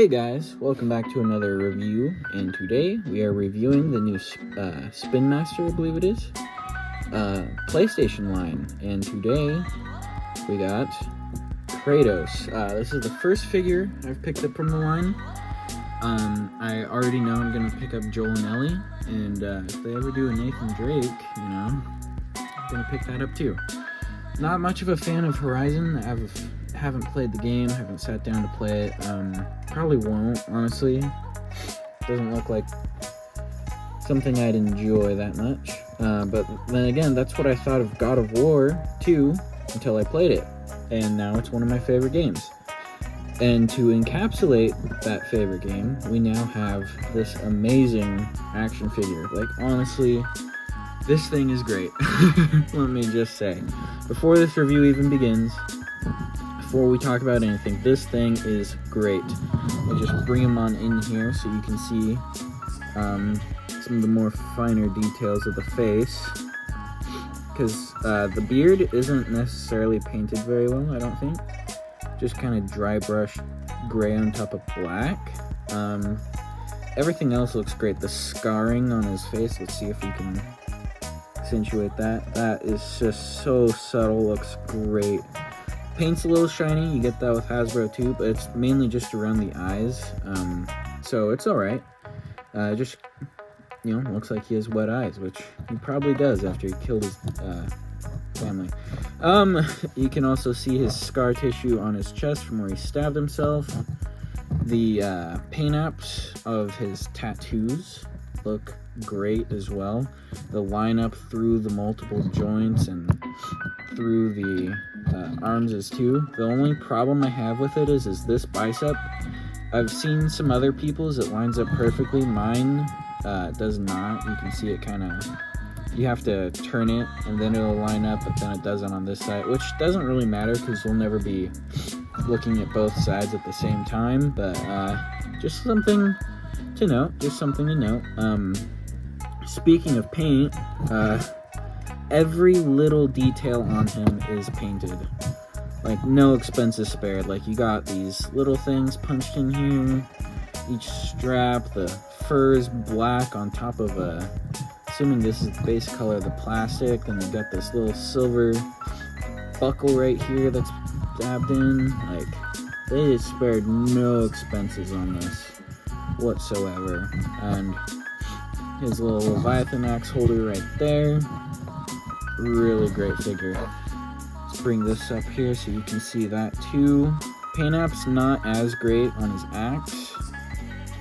Hey guys, welcome back to another review, and today we are reviewing the new Spinmaster, I believe it is, PlayStation line, and today we got Kratos. This is the first figure I've picked up from the line. I already know I'm going to pick up Joel and Ellie, and if they ever do a Nathan Drake, I'm going to pick that up too. Not much of a fan of Horizon. I haven't played the game, haven't sat down to play it. Probably won't, honestly. Doesn't look like something I'd enjoy that much. But then again, that's what I thought of God of War 2 until I played it. And now it's one of my favorite games. And to encapsulate that favorite game, we now have this amazing action figure. Like, honestly, this thing is great. Let me just say. Before this review even begins, before we talk about anything, this thing is great. I'll just bring him on in here so you can see some of the more finer details of the face. Because the beard isn't necessarily painted very well, I don't think. Just kind of dry brush gray on top of black. Everything else looks great. The scarring on his face, let's see if we can accentuate that. That is just so subtle, looks great. Paint's a little shiny, you get that with Hasbro too, but it's mainly just around the eyes, so it's alright. Just, looks like he has wet eyes, which he probably does after he killed his family. You can also see his scar tissue on his chest from where he stabbed himself. The paint apps of his tattoos look great as well. The lineup through the multiple joints and through the arms is too. The only problem I have with it is this bicep. I've seen some other people's, it lines up perfectly. Mine does not. You can see it kind of, you have to turn it and then it'll line up, but then it doesn't on this side, which doesn't really matter because we'll never be looking at both sides at the same time, but just something to note. Speaking of paint, every little detail on him is painted. Like, no expenses spared. Like, you got these little things punched in here. Each strap, the fur is black on top of assuming this is the base color of the plastic. Then you got this little silver buckle right here that's dabbed in. Like, they spared no expenses on this whatsoever. And his little Leviathan axe holder right there. Really great figure. Let's bring this up here so you can see that too. Paint app's not as great on his axe.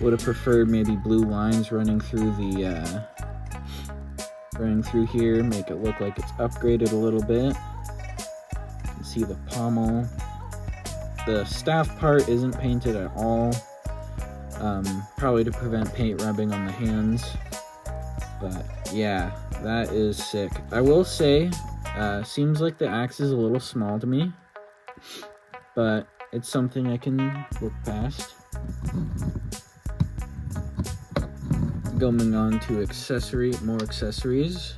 Would have preferred maybe blue lines running through the running through here, make it look like it's upgraded a little bit. You can see the pommel. The staff part isn't painted at all. Probably to prevent paint rubbing on the hands. But yeah, that is sick. I will say, seems like the axe is a little small to me, but it's something I can look past. Going on to more accessories.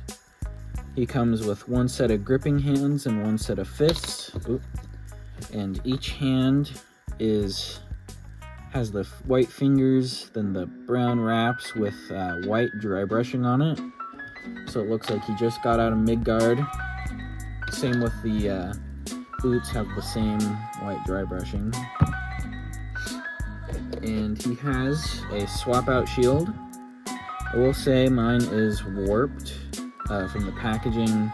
He comes with one set of gripping hands and one set of fists. Oop. And each hand has the white fingers, then the brown wraps with white dry brushing on it. So it looks like he just got out of Midgard. Same with the boots, have the same white dry brushing. And he has a swap out shield. I will say mine is warped from the packaging.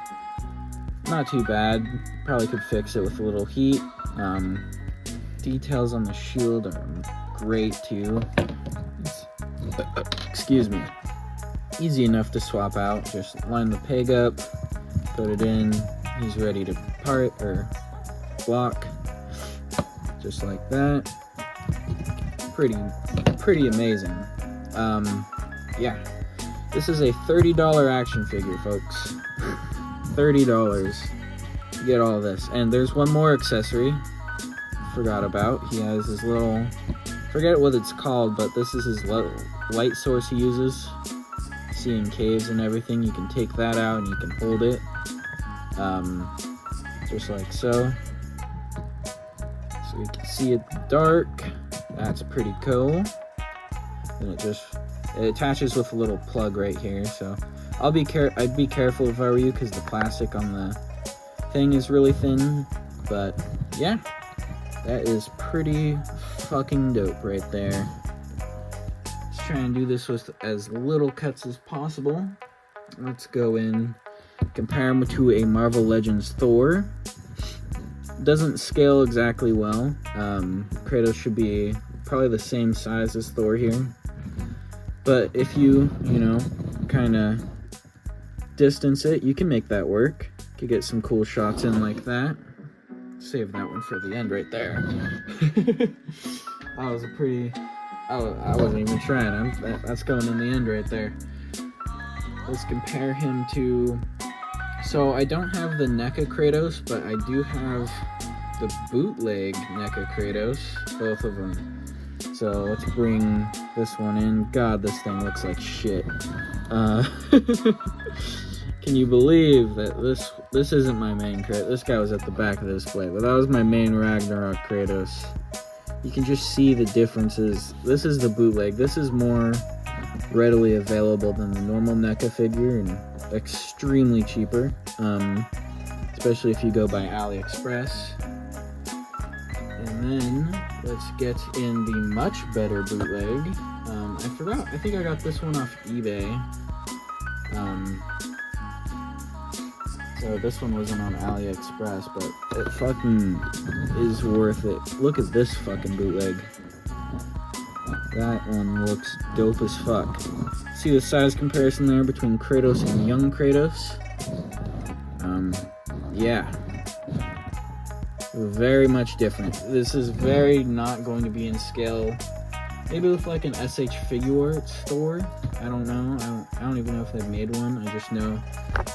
Not too bad. Probably could fix it with a little heat. Details on the shield are great too. Excuse me. Easy enough to swap out. Just line the peg up, put it in. He's ready to part or block, just like that. Pretty amazing. Yeah, this is a $30 action figure, folks. $30. You get all this, and there's one more accessory. Forgot about. He has his little, forget what it's called, but this is his light source he uses. See in caves and everything, you can take that out and you can hold it, just like so. So you can see it dark. That's pretty cool. And it attaches with a little plug right here, so I'd be careful if I were you, because the plastic on the thing is really thin. But yeah, that is pretty fucking dope right there. Let's try and do this with as little cuts as possible. Let's go in, compare him to a Marvel Legends Thor. Doesn't scale exactly well. Kratos should be probably the same size as Thor here. But if you kind of distance it, you can make that work. You could get some cool shots in like that. Save that one for the end right there. That was a pretty... I wasn't even trying. That's going in the end right there. Let's compare him to... So I don't have the NECA Kratos, but I do have the bootleg NECA Kratos, both of them. So let's bring this one in. God, this thing looks like shit. Can you believe that this isn't my main Kratos? This guy was at the back of the display, but that was my main Ragnarok Kratos. You can just see the differences. This is the bootleg. This is more readily available than the normal NECA figure and extremely cheaper, especially if you go by AliExpress. And then let's get in the much better bootleg. I forgot, I think I got this one off eBay. So this one wasn't on AliExpress, but it fucking is worth it. Look at this fucking bootleg. That one looks dope as fuck. See the size comparison there between Kratos and young Kratos? Yeah. Very much different. This is very not going to be in scale. Maybe with like an SH Figuarts store. I don't know. I don't even know if they've made one. I just know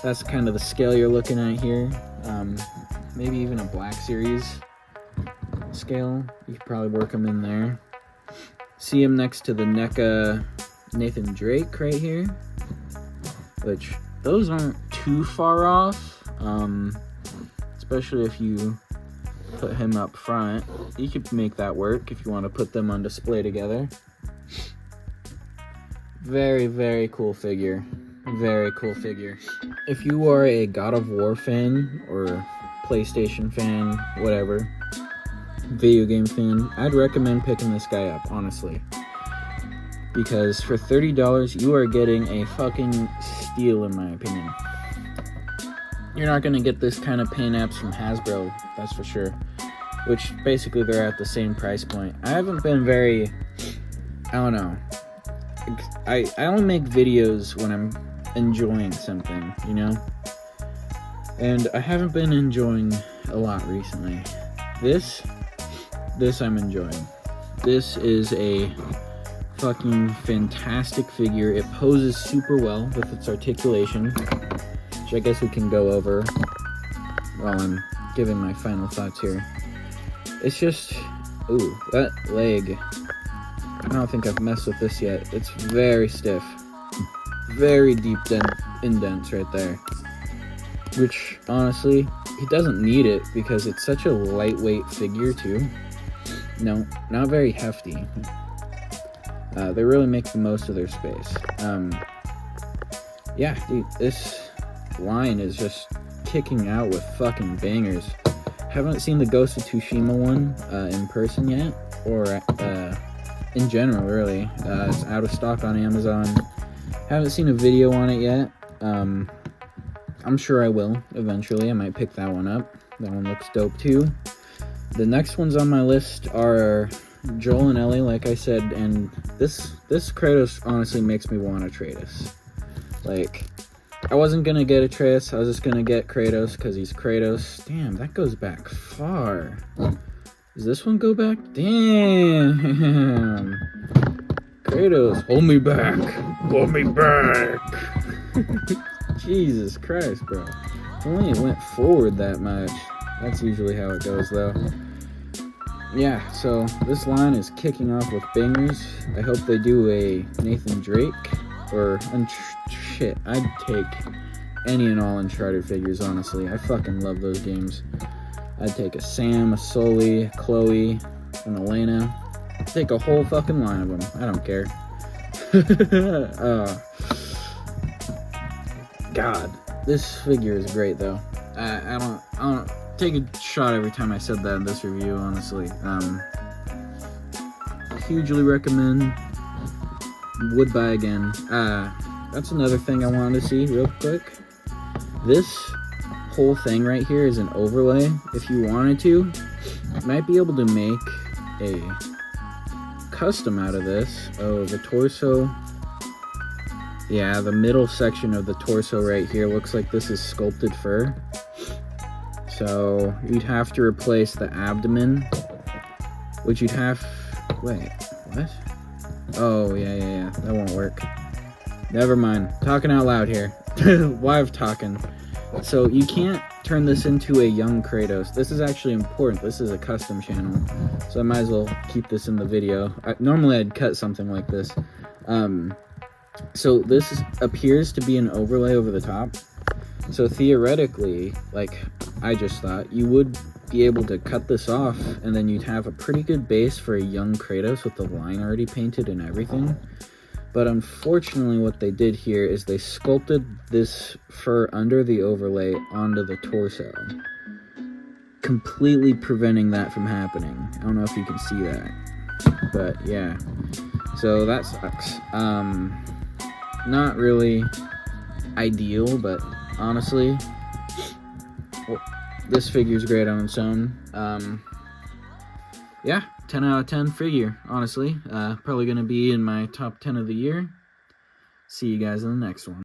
that's kind of the scale you're looking at here. Maybe even a Black Series scale. You could probably work them in there. See him next to the NECA Nathan Drake right here, which those aren't too far off, especially if you put him up front. You could make that work if you want to put them on display together. Very, very cool figure. Very cool figure. If you are a God of War fan or PlayStation fan, whatever, video game fan, I'd recommend picking this guy up, honestly. Because for $30, you are getting a fucking steal, in my opinion. You're not going to get this kind of paint apps from Hasbro, that's for sure. Which, basically, they're at the same price point. I haven't been very... I don't know. I only make videos when I'm enjoying something, you know? And I haven't been enjoying a lot recently. This I'm enjoying. This is a fucking fantastic figure. It poses super well with its articulation, which I guess we can go over while I'm giving my final thoughts here. It's just, ooh, that leg. I don't think I've messed with this yet. It's very stiff. Very deep indents right there. Which, honestly, he doesn't need it because it's such a lightweight figure, too. No, not very hefty. They really make the most of their space. Yeah, dude, this line is just kicking out with fucking bangers. Haven't seen the Ghost of Tsushima one in person yet, or in general, really. It's out of stock on Amazon. Haven't seen a video on it yet. I'm sure I will eventually. I might pick that one up. That one looks dope too. The next ones on my list are Joel and Ellie, like I said, and this Kratos honestly makes me want Atreus. Like, I wasn't gonna get Atreus, I was just gonna get Kratos because he's Kratos. Damn, that goes back far. Does this one go back? Damn. Kratos, hold me back. Hold me back. Jesus Christ, bro. If only it went forward that much. That's usually how it goes, though. Yeah, so this line is kicking off with bangers. I hope they do a Nathan Drake, or shit, I'd take any and all Uncharted figures, honestly. I fucking love those games. I'd take a Sam, a Sully, Chloe, an Elena. Take a whole fucking line of them. I don't care. God, this figure is great though. I don't take a shot every time I said that in this review, honestly. Hugely recommend. Would buy again. That's another thing I wanted to see real quick. This whole thing right here is an overlay. If you wanted to, you might be able to make a custom out of this. Oh, the torso. Yeah, the middle section of the torso right here looks like this is sculpted fur. So you'd have to replace the abdomen, which you'd have... Wait, what? Oh, yeah, that won't work. Never mind. Talking out loud here. Live talking. So you can't turn this into a young Kratos. This is actually important. This is a custom channel, so I might as well keep this in the video. Normally I'd cut something like this. So this appears to be an overlay over the top. So theoretically, like I just thought, you would be able to cut this off, and then you'd have a pretty good base for a young Kratos with the line already painted and everything. But unfortunately what they did here is they sculpted this fur under the overlay onto the torso, completely preventing that from happening. I don't know if you can see that, but yeah, so that sucks. Not really ideal, but honestly, this figure's great on its own. Yeah, 10 out of 10 figure, honestly. Probably going to be in my top 10 of the year. See you guys in the next one.